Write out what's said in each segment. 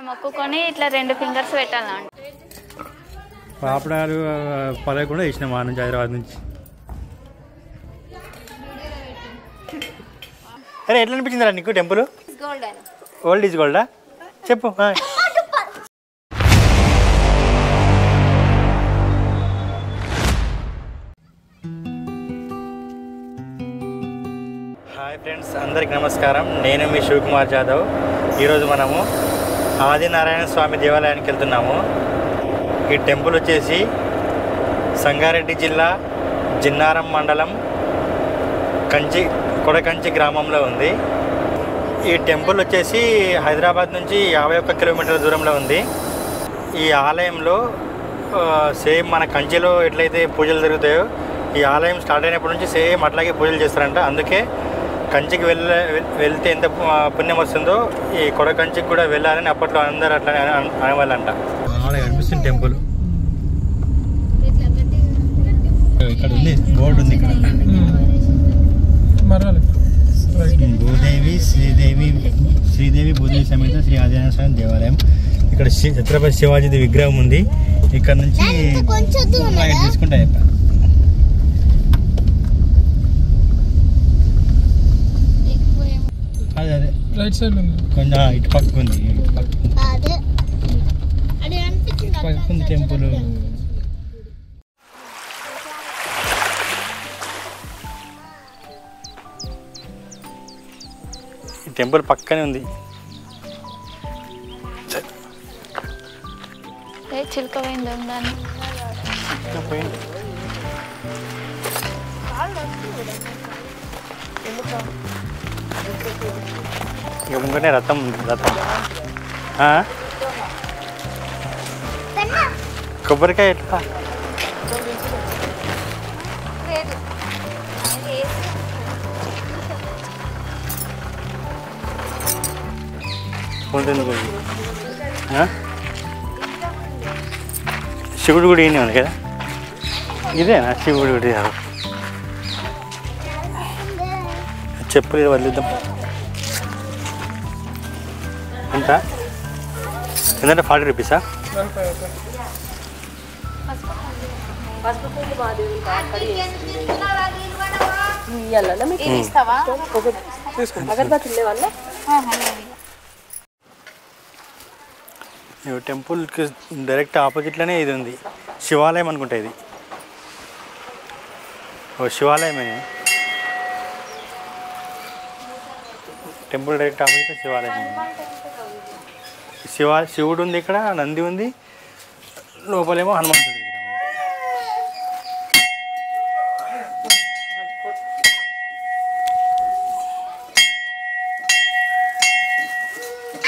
మొక్కుకొని ఇట్లా 2 ఫింగర్స్ పెట్టాలంట. పాపడాలు పలక కూడా ఇచ్చిన మా నుంచి హైదరాబాద్ నుంచి. అరే ఎట్లా అనిపించిందిరా నీకు టెంపుల్? ఓల్డ్ ఈజ్ గోల్డా చెప్పు. హాయ్ ఫ్రెండ్స్, అందరికి నమస్కారం. నేను మీ శివకుమార్ జాదవ్. ఈరోజు మనము ఆదినారాయణ స్వామి దేవాలయానికి వెళ్తున్నాము. ఈ టెంపుల్ వచ్చేసి సంగారెడ్డి జిల్లా జిన్నారం మండలం కొడకంచి గ్రామంలో ఉంది. ఈ టెంపుల్ వచ్చేసి హైదరాబాద్ నుంచి 51 కిలోమీటర్ల దూరంలో ఉంది. ఈ ఆలయంలో సేమ్ మన కంచిలో ఎట్లయితే పూజలు జరుగుతాయో ఈ ఆలయం స్టార్ట్ అయినప్పటి నుంచి సేమ్ అట్లాగే పూజలు చేస్తారంట. అందుకే కంచికి వెళ్తే ఎంత పుణ్యం వస్తుందో ఈ కొడకంచికి కూడా వెళ్ళాలని అప్పట్లో అందరూ అట్లా అనేవాళ్ళంట. అనిపిస్తుంది టెంపుల్. ఇక్కడ ఉంది బోర్డు ఉంది. ఇక్కడ శ్రీదేవి భూదేవి సమేత శ్రీ ఆదినారాయణ స్వామి దేవాలయం. ఇక్కడ ఛత్రపతి శివాజీ విగ్రహం ఉంది. ఇక్కడ నుంచి తీసుకుంటా అదే రైట్ సైడ్ ఉంది. కొంచెం ఇటు పక్క ఉంది. టెంపుల్ టెంపుల్ పక్కనే ఉంది. చిలుక పోయింది. ఇంకొకనే రథం ఉంది. రథం కొబ్బరికాయ ఎట్లా ఉంటుంది. శివుడు గుడి ఏమి ఉంది కదా, ఇదేనా శివుడు గుడి? చెప్పులు వదిలేద్దాం. ఎంత ఎందుకంటే 40 రూపీసా? టెంపుల్కి డైరెక్ట్ ఆపోజిట్లోనే ఇది ఉంది. శివాలయం అనుకుంటా. ఇది ఓ శివాలయమే. టెంపుల్ డైరెక్ట్ ఆపోజిట్ శివాలయం. శివుడు ఉంది, ఇక్కడ నంది ఉంది, లోపలేమో హనుమంతుడు.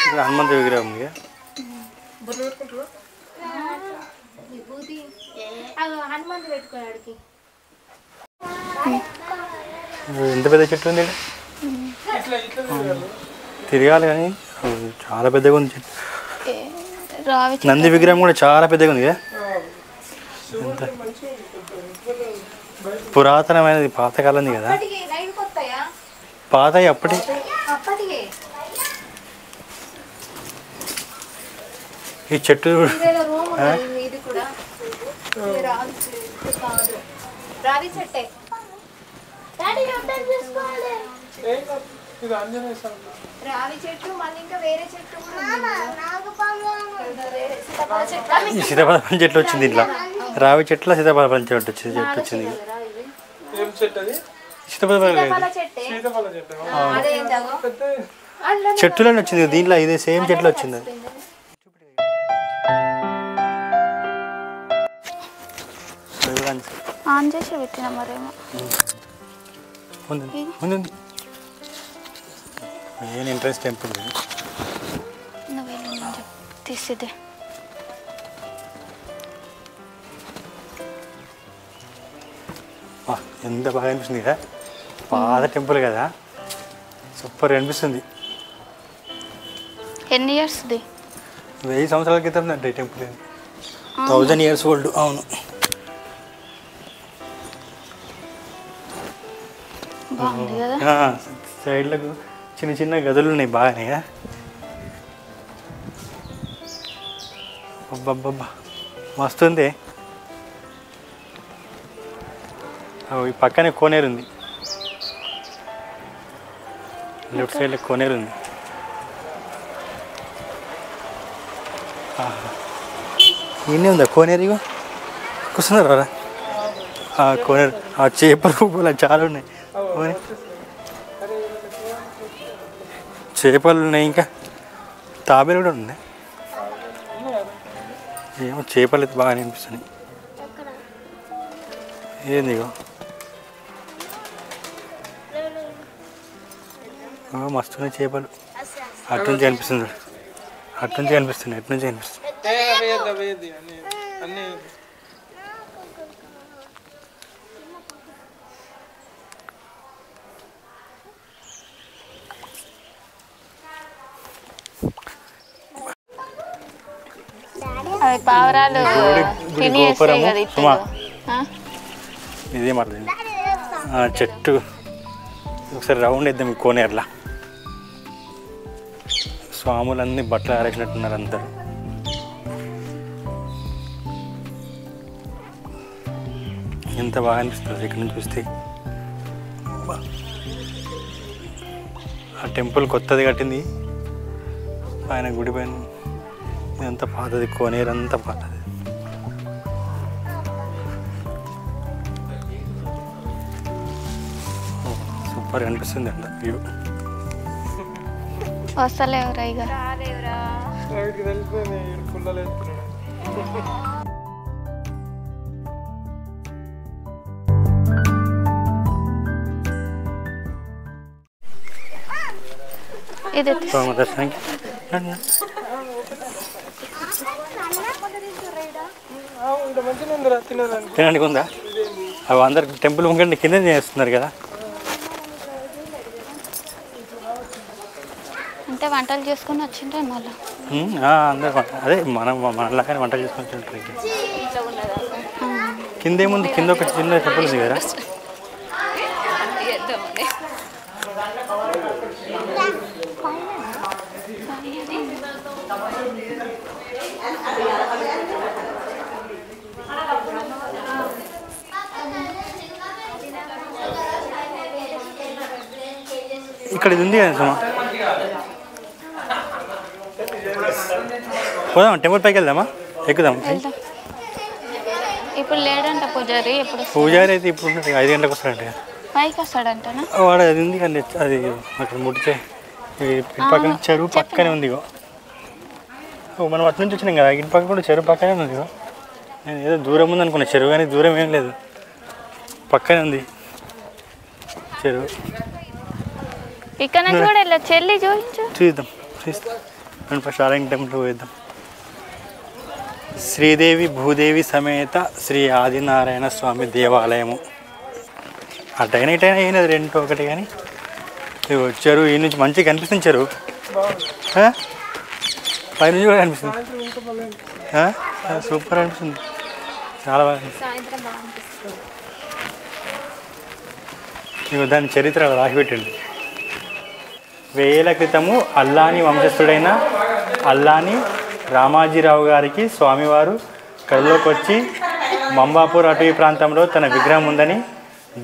ఇక్కడ హనుమంతుడి విగ్రహం ఉంది. ఎంత పెద్ద చెట్టు ఉంది. తిరగాలి కానీ చాలా పెద్దగా ఉంది చెట్టు. నంది విగ్రహం కూడా చాలా పెద్దగా ఉంది కదా. ఎంత పురాతనమైనది, పాతకాలంది కదా. పాత అప్పటి ఈ చెట్టు సీతాఫలం చెట్లు వచ్చింది. ఇట్లా రావి చెట్ల సీతాఫలం చెట్టు వచ్చింది. సీతాఫలం చెట్టులోనే వచ్చింది దీంట్లో. ఇదే సేమ్ చెట్లు వచ్చింది. ఆన్ చేసి పెట్టిన మరేమో ఉంది ఉంది ఏం ఇంట్రెస్ట్ టెంపుల్ నువ్వు వెళ్ళి తీసిదే ఎంత బాగా అనిపిస్తుంది కదా పాత టెంపుల్ కదా సూపర్ అనిపిస్తుంది. ఎన్ని ఇయర్స్ది? 1000 సంవత్సరాల క్రితం అంటే ఈ టెంపుల్ 1000 years ఓల్డ్. అవును బాగుంది కదా. సైడ్లకు చిన్న చిన్న గదులు ఉన్నాయి బాగానే కదా. అబ్బబ్బబ్బా మస్తుంది. ఈ పక్కనే కోనేరు ఉంది, లెఫ్ట్ సైడ్లో కోనేరు ఉంది. ఈయనే ఉందా కోనేరు? ఇగో కూర్చున్నారా కోనేరు. ఆ చేపలు కూడా చాలా ఉన్నాయి, చేపలు ఉన్నాయి, ఇంకా తాబేలు కూడా ఉన్నాయి. ఏమో చేపలు అయితే బాగా అనిపిస్తున్నాయి. ఏంది ఇగో మస్తున్నాయి చేపలు. అటు నుంచి అనిపిస్తుంది, అటు నుంచి అనిపిస్తుంది, ఎటు నుంచి అనిపిస్తుంది. అవి పావురాలు తినేస్తాయి కదా ఇప్పుడు. ఇదే మాట్లాడింది చెట్టు. ఒకసారి రౌండ్ వేద్దాం ఈ కోనేరులా. స్వాములన్నీ బట్టలు ఆరేసినట్టున్నారు అందరు. ఎంత బాగా అనిపిస్తుంది ఇక్కడ నుంచి చూస్తే. ఆ టెంపుల్ కొత్తది కట్టింది ఆయన గుడి పైన. ఇదంతా పాతది, కోనేరు అంతా పాతది. సూపర్ అనిపిస్తుంది అంట వ్యూ. వస్తలేవురా ఇక. ఇది దర్శనానికి తినడానికి ఉందా? అవి అందరు టెంపుల్ ముంగండి కింద చేస్తున్నారు కదా. అంటే వంటలు చేసుకుని వచ్చింటే మళ్ళీ అందరు అదే మనం మనలాగానే వంటలు చేసుకొని వచ్చింటారు. కింద ఏముంది? కింద ఒక చిన్న టెంపుల్ ఉంది కదా. ఇక్కడ ఇది ఉంది కదా సుమా. పోదామా టెంపుల్ పైకి వెళ్దామా? ఎక్కుదాం. ఇప్పుడు లేడంట పూజారి. ఎప్పుడు పూజారి అయితే ఇప్పుడు 5 గంటలకు వస్తాడంట. పైకి వస్తాడంటనా? వాడు అది ఉంది కానీ అది అక్కడ ముడితే పక్కన చెరువు పక్కనే ఉంది. ఇగో మనం అటు నుంచి వచ్చినాం కదా, ఇటు పక్క కూడా చెరువు పక్కనే ఉంది. ఇగో నేను ఏదో దూరం ఉంది అనుకున్నా చెరువు, కానీ దూరం ఏం లేదు, పక్కనే ఉంది చెరువు. ఇక్కడ నుంచి కూడా వెళ్ళచ్చు. చెల్లి చూపించు. చూద్దాం ఫస్ట్ ఆలయం టెంపుల్ పోయిద్దాం. శ్రీదేవి భూదేవి సమేత శ్రీ ఆదినారాయణ స్వామి దేవాలయము. అటైనా ఇటైనా అయినది రెండో ఒకటి. కానీ చెరువు ఈ నుంచి మంచిగా కనిపిస్తుంది. చెరువు పైనుంచి కూడా కనిపిస్తుంది. సూపర్ అనిపిస్తుంది, చాలా బాగా. ఇక దాని చరిత్ర రాసిపెట్టండి. 1000 ఏళ్ల క్రితము అల్లాని వంశస్థుడైన అల్లాని రామాజీరావు గారికి స్వామివారు కళ్ళలోకి వచ్చి మంబాపూర్ అటవీ ప్రాంతంలో తన విగ్రహం ఉందని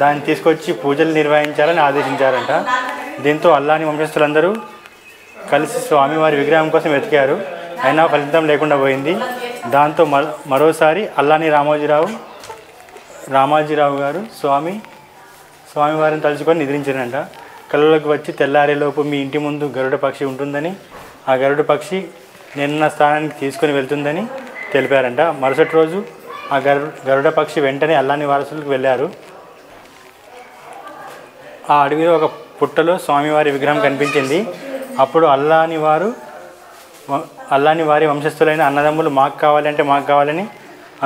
దాన్ని తీసుకొచ్చి పూజలు నిర్వహించాలని ఆదేశించారంట. దీంతో అల్లాని వంశస్థులందరూ కలిసి స్వామివారి విగ్రహం కోసం వెతికారు, అయినా ఫలితం లేకుండా పోయింది. దాంతో మరోసారి అల్లాని రామాజీరావు గారు స్వామివారిని తలుచుకొని నిద్రించారంట. కళ్ళలోకి వచ్చి తెల్లారేలోపు మీ ఇంటి ముందు గరుడ పక్షి ఉంటుందని, ఆ గరుడ పక్షి నిన్న స్థానానికి తీసుకొని వెళ్తుందని తెలిపారంట. మరుసటి రోజు ఆ గరుడ పక్షి వెంటనే అల్లాని వారసులకు వెళ్ళారు. ఆ అడవిలో ఒక పుట్టలో స్వామివారి విగ్రహం కనిపించింది. అప్పుడు అల్లాని వారి వంశస్థులైన అన్నదమ్ములు మాకు కావాలని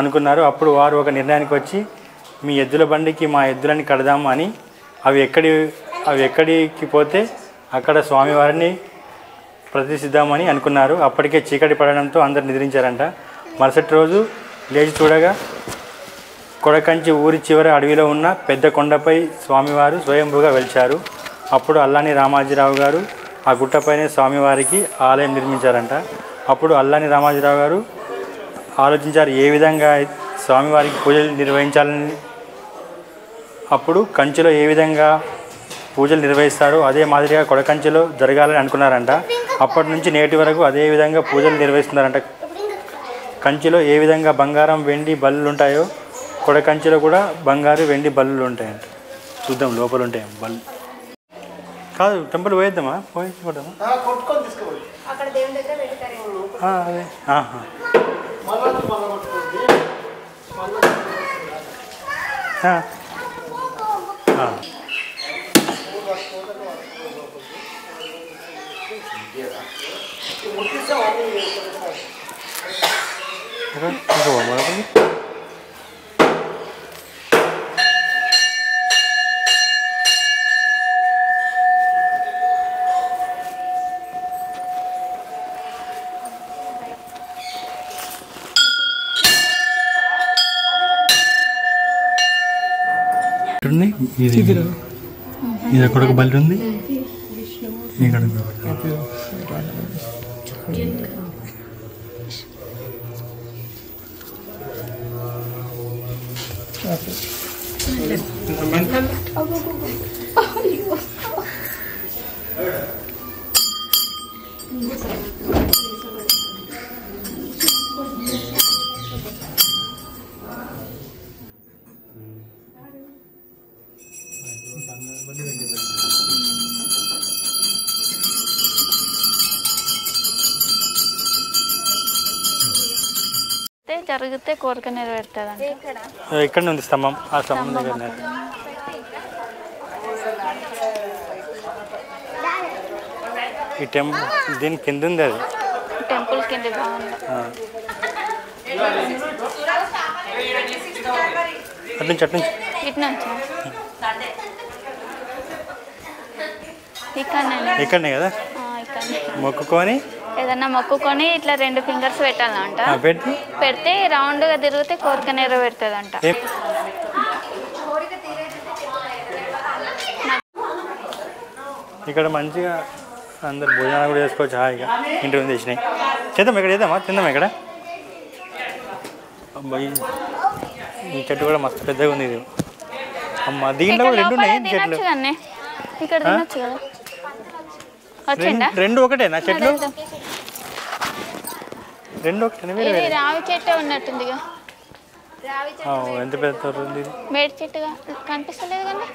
అనుకున్నారు. అప్పుడు వారు ఒక నిర్ణయానికి వచ్చి మీ ఎద్దుల బండికి మా ఎద్దులని కడదాము అని అవి ఎక్కడికి పోతే అక్కడ స్వామివారిని ప్రతిష్ఠిద్దామని అనుకున్నారు. అప్పటికే చీకటి పడడంతో అందరు నిద్రించారంట. మరుసటి రోజు లేచి చూడగా కొడకంచి ఊరి చివర అడవిలో ఉన్న పెద్ద కొండపై స్వామివారు స్వయంభూగా వెలిచారు. అప్పుడు అల్లాని రామాజీరావు గారు ఆ గుట్టపైనే స్వామివారికి ఆలయం నిర్మించారంట. అప్పుడు అల్లాని రామాజీరావు గారు ఆలోచించారు ఏ విధంగా స్వామివారికి పూజలు నిర్వహించాలని. అప్పుడు కంచిలో ఏ విధంగా పూజలు నిర్వహిస్తారో అదే మాదిరిగా కొడకంచిలో జరగాలని అనుకున్నారంట. అప్పటి నుంచి నేటి వరకు అదే విధంగా పూజలు నిర్వహిస్తున్నారంట. కంచిలో ఏ విధంగా బంగారం వెండి బల్లులు ఉంటాయో కొడకంచిలో కూడా బంగారు వెండి బల్లులు ఉంటాయంట. చూద్దాం లోపల ఉంటాయి బల్లు. కాదు టెంపుల్ పోయేద్దామా పోయేద్దామా అదే ఇది అక్కడ ఒక బల్లి ఉంది. ఇక్కడ జరిగితే కోరిక నెరవేరుతుంది. ఇక్కడ ఉంది స్తంభం. ఆ స్తంభం దగ్గర ఈ టెంపుల్ దీని కింద ఉంది. అది టెంపుల్ కింద బాగుంది. అట్నుంచి ఇటు నుంచి ఇక్కడనే కదా మొక్కుకొని ఏదన్నా మొక్కుకొని ఇట్లా 2 ఫింగర్స్ పెట్టాలంట. పెడితే రౌండ్గా తిరిగితే కోరిక నెరవేరుతుంది అంట. ఇక్కడ మంచిగా అందరు భోజనాలు కూడా చేసుకోవచ్చు. హాయిగా ఇంటి ముందు తెచ్చినాయి. చేద్దాం ఇక్కడ చేద్దామా తిందామా ఇక్కడ. అబ్బాయి ఈ చెట్టు కూడా మస్తు పెద్దగా ఉంది. ఇది అమ్మ దీంట్లో 2 ఉన్నాయి చెట్లు. ఇక్కడ తినొచ్చు కదా. 2 ఒకటేనా చెట్లు? 2 ఒకటే. రావి చెట్టు ఉన్నట్టుంది. ఎంత పెద్ద ఉంది. మేడి చెట్టుగా కనిపిస్తలేదు కానీ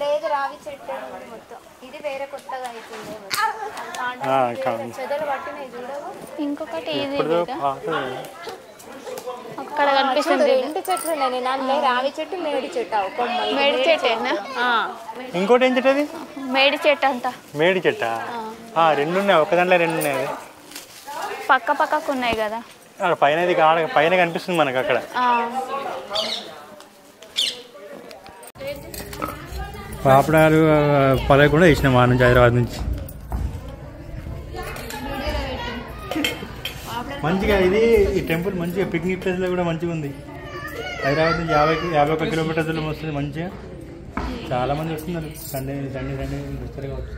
లేదు రావి చెట్టు మొత్తం. ఇది వేరే కొత్తగా అవుతుంది. ఇంకొకటి అక్కడ కనిపిస్తుంది. 2 చెట్లు ఉన్నాయి. నన్ను రావి చెట్టు మేడి చెట్టు. మేడి చెట్టేనా? ఇంకోటి ఏం చెట్టు అది? మేడి చెట్టు అంట. మేడి చెట్టా? 2 ఉన్నాయి. ఒక దాంట్లో 2 ఉన్నాయి. పక్క పక్కకు ఉన్నాయి కదా. పైన పైన కనిపిస్తుంది మనకు అక్కడ. పాపడాలు పలకుండా వేసినాం మా నుంచి హైదరాబాద్ నుంచి. మంచిగా ఇది ఈ టెంపుల్ మంచిగా పిక్నిక్ ప్లేస్లో కూడా మంచిగా ఉంది. హైదరాబాద్ నుంచి 51 కిలోమీటర్స్ దూరం వస్తుంది. మంచిగా చాలా మంది వస్తున్నారు. సండే వస్తారు కావచ్చు.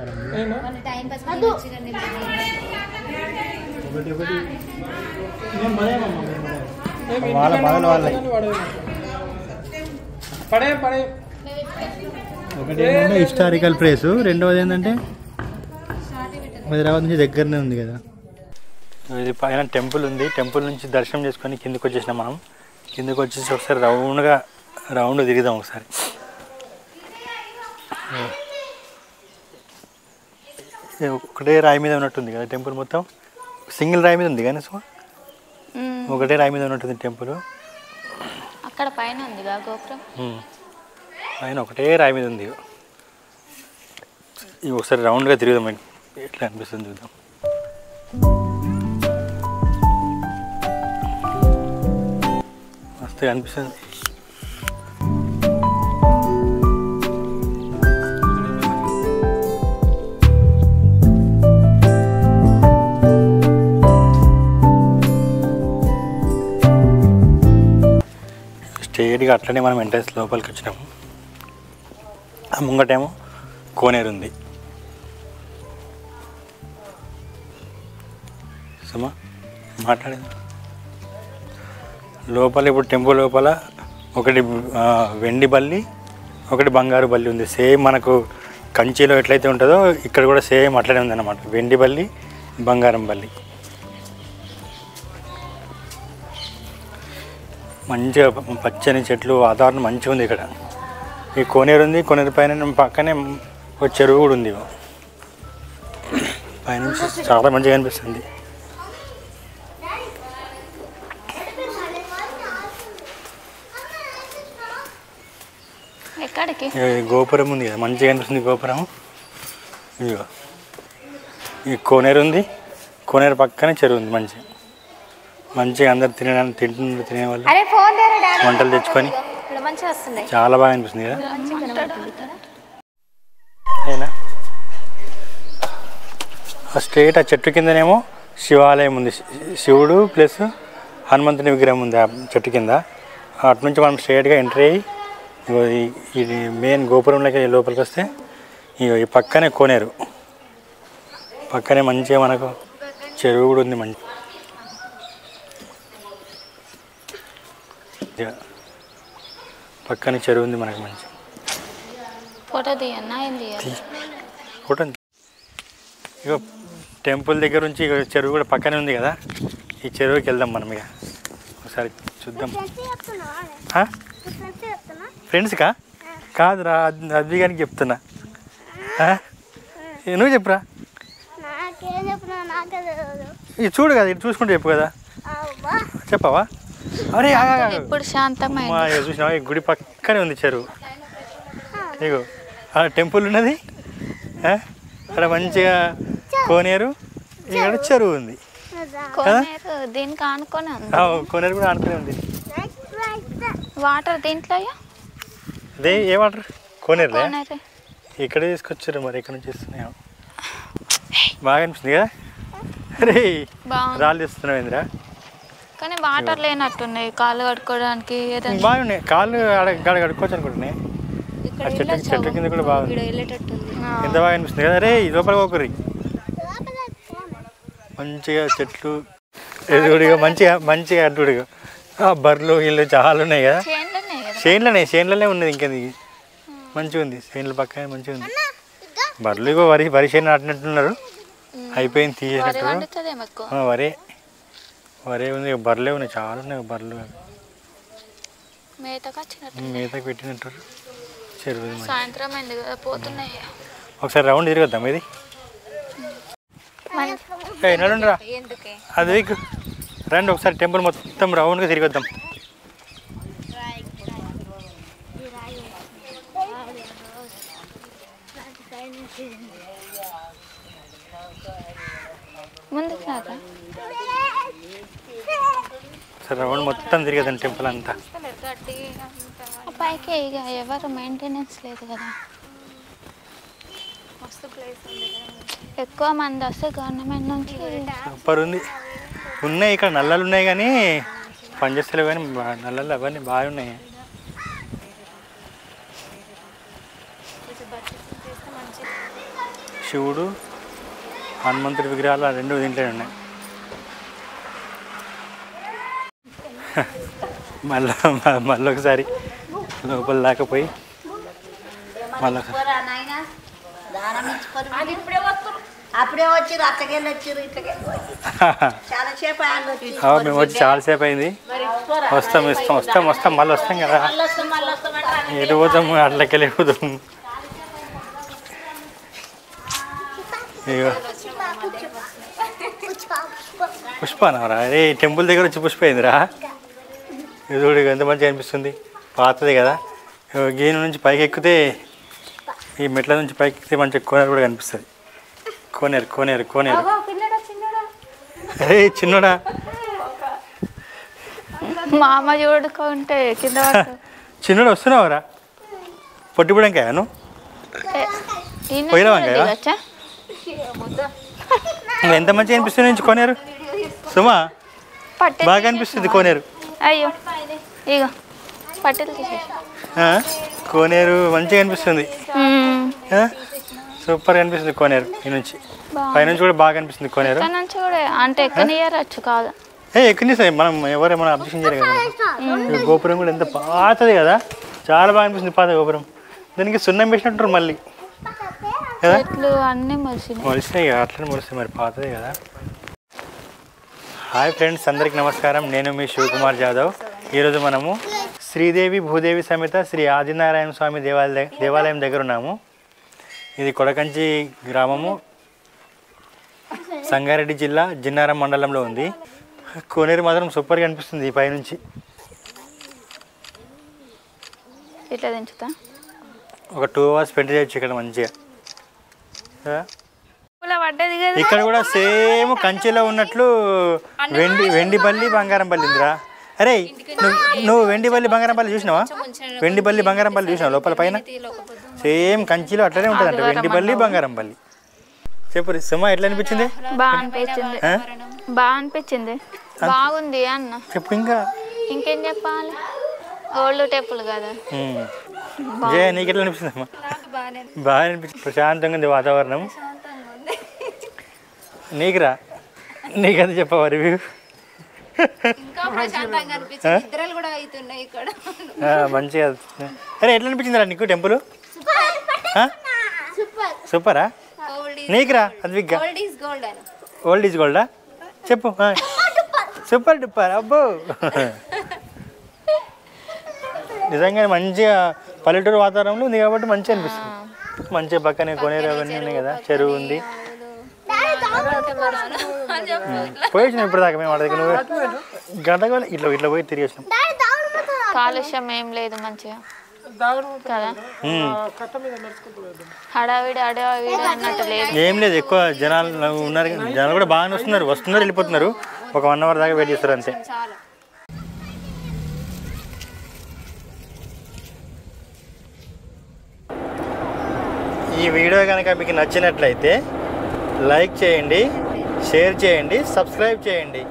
ఒకటి వాళ్ళ బాధలు వాళ్ళే. ఒకటి ఏంటంటే హిస్టారికల్ ప్లేస్. రెండవది ఏంటంటే హైదరాబాద్ నుంచి దగ్గరనే ఉంది కదా. ఇది పైన టెంపుల్ ఉంది. టెంపుల్ నుంచి దర్శనం చేసుకొని కిందకి వచ్చేసినాం మనం. కిందకి వచ్చేసి ఒకసారి రౌండ్ తిరుగుదాం ఒకసారి. ఒకటే రాయి మీద ఉన్నట్టుంది కదా టెంపుల్. మొత్తం సింగిల్ రాయి మీద ఉంది కానీ సో ఒకటే రాయి మీద ఉన్నట్టుంది టెంపుల్. అక్కడ పైన ఉందిగా గోపురం. పైన ఒకటే రాయి మీద ఉంది. ఇవి ఒకసారి రౌండ్గా తిరుగుదాం, ఎట్లా అనిపిస్తుంది చూద్దాం. మస్తు అనిపిస్తుంది. స్ట్రేట్గా అట్లనే మనం ఎంట్రెన్స్ లోపలికి వచ్చినాము. ఆ ముంగటేమో కోనేరు ఉంది. సుమా మాట్లాడేది లోపల. ఇప్పుడు టెంపుల్ లోపల ఒకటి వెండి బల్లి, ఒకటి బంగారు బల్లి ఉంది. సేమ్ మనకు కంచిలో ఎట్లయితే ఉంటుందో ఇక్కడ కూడా సేమ్ అట్లనే ఉందన్నమాట. వెండి బల్లి, బంగారం బల్లి. మంచిగా పచ్చని చెట్లు, వాతావరణం మంచిగా ఉంది ఇక్కడ. ఈ కోనేరు ఉంది. కోనేరు పైన పక్కనే ఒక చెరువు కూడా ఉంది. పైనుంచి చాలా మంచిగా అనిపిస్తుంది. ఎక్కడికి గోపురం ఉంది కదా, మంచిగా అనిపిస్తుంది గోపురం. ఇదిగో ఈ కోనేరు ఉంది. కోనేరు పక్కనే చెరువు ఉంది. మంచిగా అందరు తినేవాళ్ళు వంటలు తెచ్చుకొని చాలా బాగా అనిపిస్తుంది కదా. అయినా స్ట్రేట్ ఆ చెట్టు కిందనేమో శివాలయం ఉంది. శివుడు ప్లస్ హనుమంతుని విగ్రహం ఉంది ఆ చెట్టు కింద. అటు నుంచి మనం స్ట్రేట్గా ఎంట్రీ అయ్యి ఇది మెయిన్ గోపురంలోకి లోపలికి వస్తే ఈ పక్కనే కోనేరు, పక్కనే మంచిగా మనకు చెరువు కూడా ఉంది. మంచి పక్కనే చెరువు ఉంది మనకు. మంచి ఫోటో తీయన్నా ఫోటో. ఇక టెంపుల్ దగ్గర నుంచి ఇక చెరువు కూడా పక్కనే ఉంది కదా. ఈ చెరువుకి వెళ్దాం మనం. ఇక ఒకసారి చూద్దాం. ఫ్రెండ్స్కా కాదురా, అద్విగానికి చెప్తున్నా. నువ్వు చెప్పురా. ఇది చూడు కదా, ఇది చూసుకుంటే చెప్పు కదా. చెప్పవా? అరే ఇప్పుడు శాంతమైన చూసినావా, ఈ గుడి పక్కనే ఉంది చెరువు. ఇగో ఆ టెంపుల్ ఉన్నది, అక్కడ మంచిగా కోనేరు, ఇక్కడ చెరువు ఉంది. దీనికి ఆనుకొని ఉంది. కోనేరు కూడా ఆనుకునే ఉంది. వాటర్ దీంట్లో అదే ఏ వాటర్? కోనేరులే. ఇక్కడ తీసుకొచ్చారు మరి, ఎక్కడ నుంచి ఇస్తున్నాయో. బాగా అనిపిస్తుంది కదా. అరే రాళ్ళు ఇస్తున్నావు ఏందిరా? కానీ వాటర్ లేనట్టున్నాయి కాళ్ళు కడుక్కోవడానికి. బాగున్నాయి కాళ్ళు కడుక్కోవచ్చు అనుకుంటున్నాయి. చెట్టు కింద కూడా బాగుంది. ఎంత బాగా అనిపిస్తుంది కదా. అరే ఈ లోపల ఒకరి మంచిగా చెట్లు ఎదుగుడిగా మంచిగా అడ్డుడిగా బర్రెలు ఇల్లు చాలా ఉన్నాయి కదా. చేనులనే ఉన్నది. ఇంకేది మంచిగా ఉంది. చేనుల పక్కనే మంచిగా ఉంది. బర్రెలు ఇగో వరి చేను నాటినట్టున్నారు. అయిపోయింది, తీసేటట్టు. వరే ఉంది. బర్రెలే ఉన్నాయి, చాలా ఉన్నాయి బర్రెలు. మేతకు పెట్టినట్టు చెరువు. సాయంత్రం పోతున్నాయి. ఒకసారి రౌండ్ తిరగద్దాం. ఇది నడుండ్రా, అది రండి ఒకసారి టెంపుల్ మొత్తం రౌండ్గా తిరిగొద్దాం. సరే రౌండ్ మొత్తం తిరిగేద్దాం టెంపుల్ అంతా. పైకి ఇక ఎవరు మెయింటెనెన్స్ లేదు కదా. ఎక్కువ మంది వస్తే గవర్నమెంట్ నుంచి సూపర్ ఉంది. ఉన్నాయి ఇక్కడ నల్లలు ఉన్నాయి కానీ పనిచేస్తలేవు. కానీ నల్లలు అవన్నీ బాగున్నాయి. శివుడు హనుమంతుడి విగ్రహాలు ఆ రెండు దీంట్లోనే ఉన్నాయి. మళ్ళీ ఒకసారి లోపల దాకపోయి మళ్ళీ మేము వచ్చి చాలాసేపు అయింది. వస్తాం మళ్ళీ వస్తాం కదా. ఎటు పోతాము, అట్లకి వెళ్ళిపోతాము. ఇగో పుష్పనవరా అరే టెంపుల్ దగ్గర వచ్చి పుష్ప అయిందిరా. ఇది ఎంత మంచిగా అనిపిస్తుంది, పాతది కదా. గీన నుంచి పైకి ఎక్కితే, ఈ మెట్ల నుంచి పైకి ఎక్కితే మంచిగా కోనేరు కూడా కనిపిస్తుంది. కోనేరు కోనేరు కోనేరు. అరే చిన్నడా మా అమ్మ చూడుకుంటే కింద చిన్నడు వస్తున్నావురా. పొట్టిపూడంకాయ నువ్వు పోయినావంకాయ. ఎంత మంచిగా అనిపిస్తుంది నుంచి కోనేరు సుమా, బాగా అనిపిస్తుంది కోనేరు. అయ్యో ఇగో పట్టెలు తీసేసి కోనేరు మంచిగా అనిపిస్తుంది, సూపర్గా అనిపిస్తుంది కోనేరు. ఈ నుంచి పైనుంచి కూడా బాగా అనిపిస్తుంది కోనేరు. నుంచి కూడా అంటే ఎక్కనియరచ్చు కాదు, ఎక్కడిసాయి మనం ఎవరేమైనా అబ్జెక్షన్ చేయరు కదా. గోపురం కూడా ఎంత పాతది కదా, చాలా బాగా అనిపిస్తుంది పాత గోపురం. దానికి సున్నం వేసినట్టు మళ్ళీ కదా, అన్నీ మొలిసినాయి కదా, అట్లనే మొలిస్తాయి మరి, పాతదే కదా. హాయ్ ఫ్రెండ్స్, అందరికి నమస్కారం. నేను మీ శివకుమార్ జాదవ్. ఈరోజు మనము శ్రీదేవి భూదేవి సమేత శ్రీ ఆదినారాయణ స్వామి దేవాలయం దగ్గర ఉన్నాము. ఇది కొడకంచి గ్రామము, సంగారెడ్డి జిల్లా, జిన్నారం మండలంలో ఉంది. కోనేరు మాత్రం సూపర్గా అనిపిస్తుంది ఈ పైనుంచి. ఇట్లా దించుతా, ఒక 2 hours స్పెండ్ చేయొచ్చు ఇక్కడ మంచిగా. పడ్డది ఇక్కడ కూడా సేమ్ కంచిలో ఉన్నట్లు వెండిపల్లి బంగారంపల్లి ఉందిరా. అరే నువ్వు వెండిపల్లి బంగారంపల్లి చూసినావా? వెండిపల్లి బంగారంపల్లి చూసినావా? లోపల పైన సేమ్ కంచిలో అట్లనే ఉంటుందంట, వెండిపల్లి బంగారంపల్లి. చెప్పు సుమా, ఎట్లా అనిపించింది? బాగా అనిపించింది, బాగా అనిపించింది, బాగుంది అన్న. చెప్పు ఇంకా ఇంకేం చెప్పాలి, ఓల్డ్ టెంపుల్ కదా. జయ నీకు ఎట్లా అనిపిస్తుంది అమ్మా? బాగా అనిపించింది, ప్రశాంతంగా ఉంది వాతావరణం. నీకురా, నీకంత చెప్పవా రివ్యూ? మంచిగా. అరే ఎట్లా అనిపించిందిరా నీకు టెంపుల్? సూపరా? నీకురా అద్విగ్గా, ఓల్డ్ ఈజ్ గోల్డా చెప్పు. Super duper. అబ్బో నిజంగా మంచిగా పల్లెటూరు వాతావరణంలో ఉంది కాబట్టి మంచిగా అనిపిస్తుంది. మంచిగా పక్కనే కొనేరు అవన్నీ ఉన్నాయి కదా, చెరువు ఉంది. పోయి వచ్చినాం ఇప్పుడు దాకా మేము అడగ, నువ్వు గంటగా ఇట్లా ఇట్లా పోయి తిరిగి వచ్చినాం. కాలుష్యం ఏం లేదు మంచిగా కదా, హడావిడి హడావిడి అన్నట్టు లేదు, ఏం లేదు. ఎక్కువ జనాలు ఉన్నారు, జనాలు కూడా బాగానే వస్తున్నారు వెళ్ళిపోతున్నారు. ఒక 1 hour దాకా వెయిట్ చేస్తారు అంతే. ఈ వీడియో కనుక మీకు నచ్చినట్లయితే లైక్ చేయండి, షేర్ చేయండి, సబ్స్క్రైబ్ చేయండి.